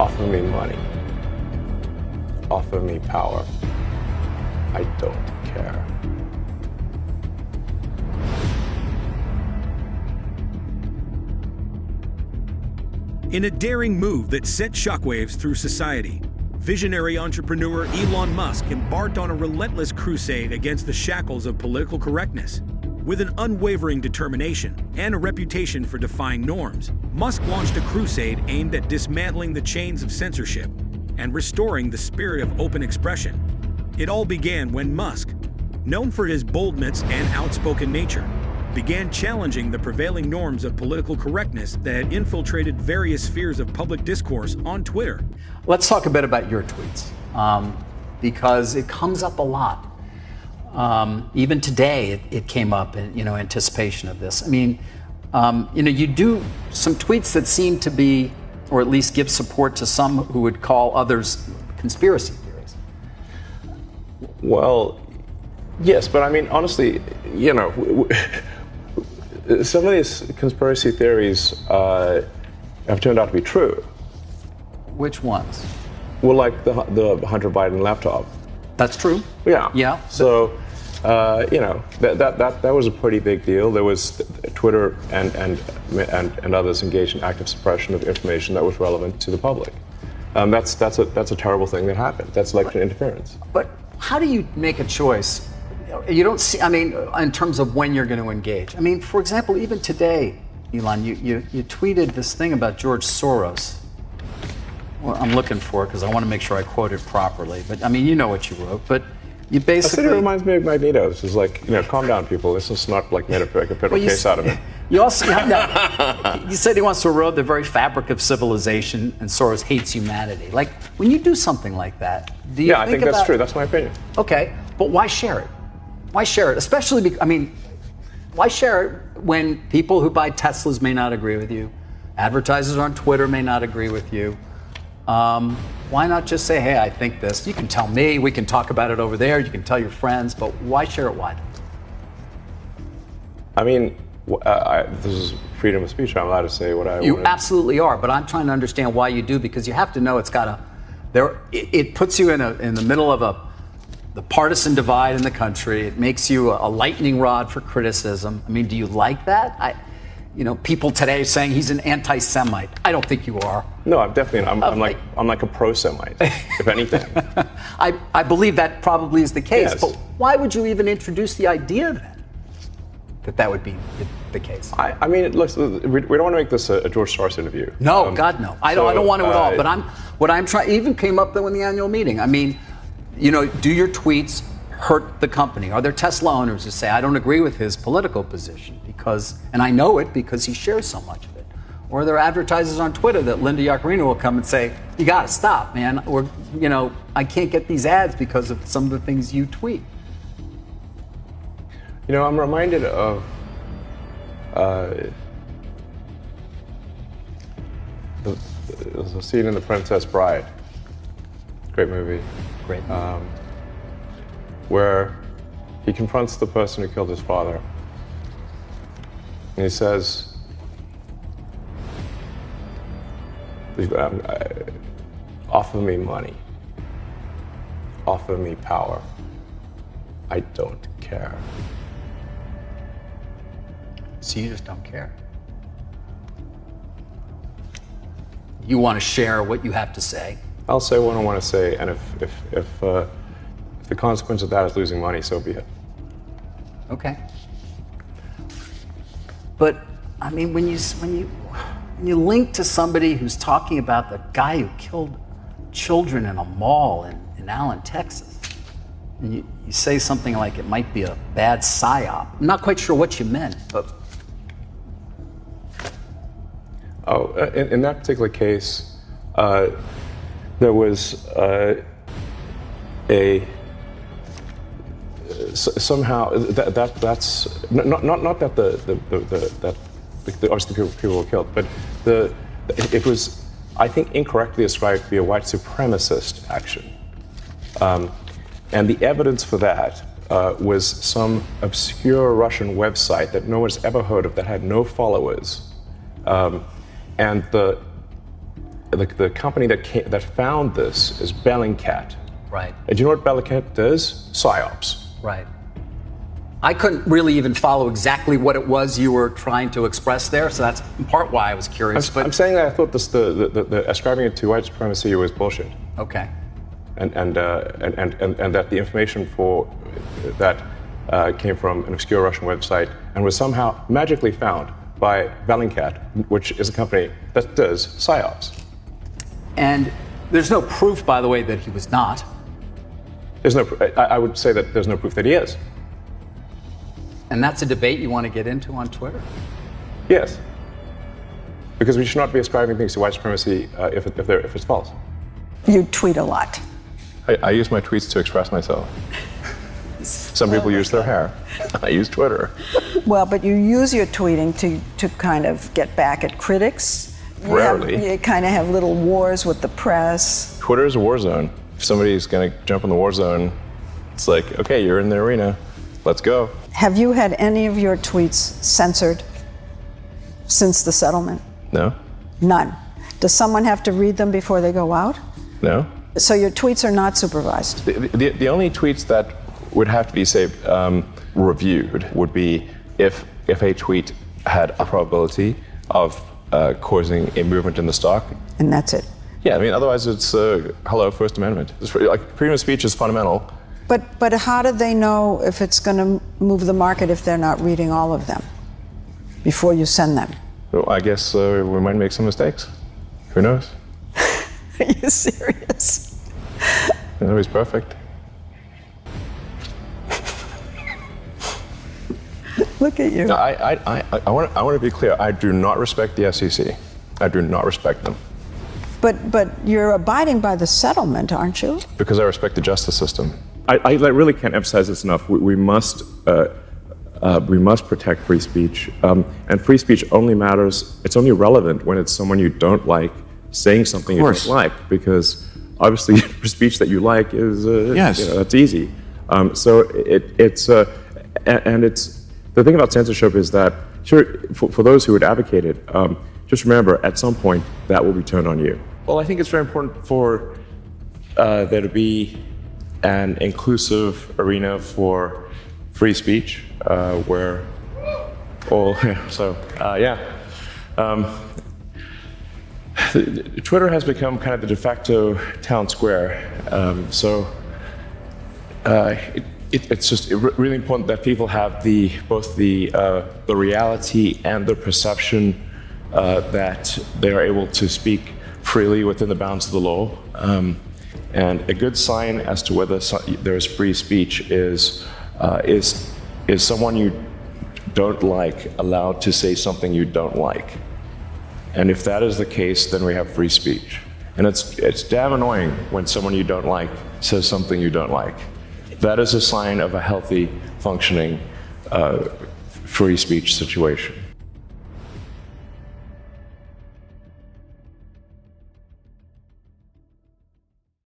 Offer me money. Offer me power. I don't care. In a daring move that sent shockwaves through society, visionary entrepreneur Elon Musk embarked on a relentless crusade against the shackles of political correctness. With an unwavering determination and a reputation for defying norms, Musk launched a crusade aimed at dismantling the chains of censorship and restoring the spirit of open expression. It all began when Musk, known for his boldness and outspoken nature, began challenging the prevailing norms of political correctness that had infiltrated various spheres of public discourse on Twitter. Let's talk a bit about your tweets, because it comes up a lot. Even today, it came up in anticipation of this. I mean, you do some tweets that seem to be, or at least give support to some who would call others conspiracy theories. Well, yes, but I mean, honestly, some of these conspiracy theories have turned out to be true. Which ones? Well, like the Hunter Biden laptop. That's true. Yeah. Yeah. So, that was a pretty big deal. There was Twitter and others engaged in active suppression of information that was relevant to the public. That's a terrible thing that happened. That's election interference. But how do you make a choice? You don't see. I mean, in terms of when you're going to engage. I mean, for example, even today, Elon, you tweeted this thing about George Soros. Well, I'm looking for it because I want to make sure I quote it properly. But I mean, you know what you wrote. But you basically. I said it reminds me of Magneto. It's just like, calm down, people. This is not like made a federal case out of it. You also you said he wants to erode the very fabric of civilization, and Soros hates humanity. Like, when you do something like that, do you? Yeah, I think that's true. That's my opinion. Okay, but why share it? Why share it? Especially, why share it when people who buy Teslas may not agree with you, advertisers on Twitter may not agree with you? Why not just say, hey, I think this. You can tell me, we can talk about it over there, you can tell your friends, but why share it wide? I mean, this is freedom of speech. I'm allowed to say what I want. You absolutely are, but I'm trying to understand why you do, because you have to know it puts you in the middle of the partisan divide in the country. It makes you a lightning rod for criticism. I mean, do you like that? People today saying he's an anti-Semite. I don't think you are. No, I'm definitely. I'm like a pro-Semite, if anything. I believe that probably is the case. Yes. But why would you even introduce the idea then that would be the case? I mean, look, we don't want to make this a George Soros interview. No, God, no. I don't want to at all. But what I'm trying, even came up though in the annual meeting. I mean, do your tweets hurt the company? Are there Tesla owners who say, I don't agree with his political position and I know it because he shares so much of it? Or are there advertisers on Twitter that Linda Yaccarino will come and say, you got to stop, man. Or, I can't get these ads because of some of the things you tweet. I'm reminded of the scene in The Princess Bride. Great movie. Great movie. Where he confronts the person who killed his father. And he says, offer me money. Offer me power. I don't care. So you just don't care. You want to share what you have to say. I'll say what I want to say, and if the consequence of that is losing money, so be it. Okay. But I mean, when you link to somebody who's talking about the guy who killed children in a mall in Allen, Texas, and you say something like it might be a bad psyop. I'm not quite sure what you meant, but. In that particular case, there was somehow that's not that that obviously people were killed, but it was, I think, incorrectly ascribed to be a white supremacist action, and the evidence for that was some obscure Russian website that no one's ever heard of that had no followers. And the the company that found this is Bellingcat. Right. And do you know what Bellingcat does? PsyOps. Right. I couldn't really even follow exactly what it was you were trying to express there, so that's in part why I was curious. I'm saying that I thought the ascribing it to white supremacy was bullshit. Okay. And that the information for that came from an obscure Russian website and was somehow magically found by Bellingcat, which is a company that does PsyOps. And there's no proof, by the way, that he was not. There's no. I would say that there's no proof that he is. And that's a debate you want to get into on Twitter? Yes. Because we should not be ascribing things to white supremacy if it's false. You tweet a lot. I use my tweets to express myself. Some people use their hair. I use Twitter. Well, but you use your tweeting to kind of get back at critics. Rarely. You kind of have little wars with the press. Twitter is a war zone. If somebody's going to jump in the war zone, it's like, okay, you're in the arena. Let's go. Have you had any of your tweets censored since the settlement? No. None. Does someone have to read them before they go out? No. So your tweets are not supervised? The only tweets that would have to be, say, reviewed would be if a tweet had a probability of causing a movement in the stock. And that's it? Yeah, I mean, otherwise it's, hello, First Amendment. Freedom of speech is fundamental. But how do they know if it's going to move the market if they're not reading all of them before you send them? So I guess we might make some mistakes. Who knows? Are you serious? Nobody's perfect. Look at you. No, I want to be clear. I do not respect the SEC. I do not respect them. But you're abiding by the settlement, aren't you? Because I respect the justice system. I really can't emphasize this enough. We must protect free speech. And free speech only matters, it's only relevant when it's someone you don't like saying something you don't like. Because obviously speech that you like is, that's easy. So it's the thing about censorship is that, sure, for those who would advocate it, just remember, at some point, that will be turned on you. Well, I think it's very important for there to be an inclusive arena for free speech, where all, Twitter has become kind of the de facto town square. It's just really important that people have both the reality and the perception that they are able to speak freely within the bounds of the law. And a good sign as to whether there's free speech is someone you don't like allowed to say something you don't like. And if that is the case, then we have free speech. And it's damn annoying when someone you don't like says something you don't like. That is a sign of a healthy, functioning, free speech situation.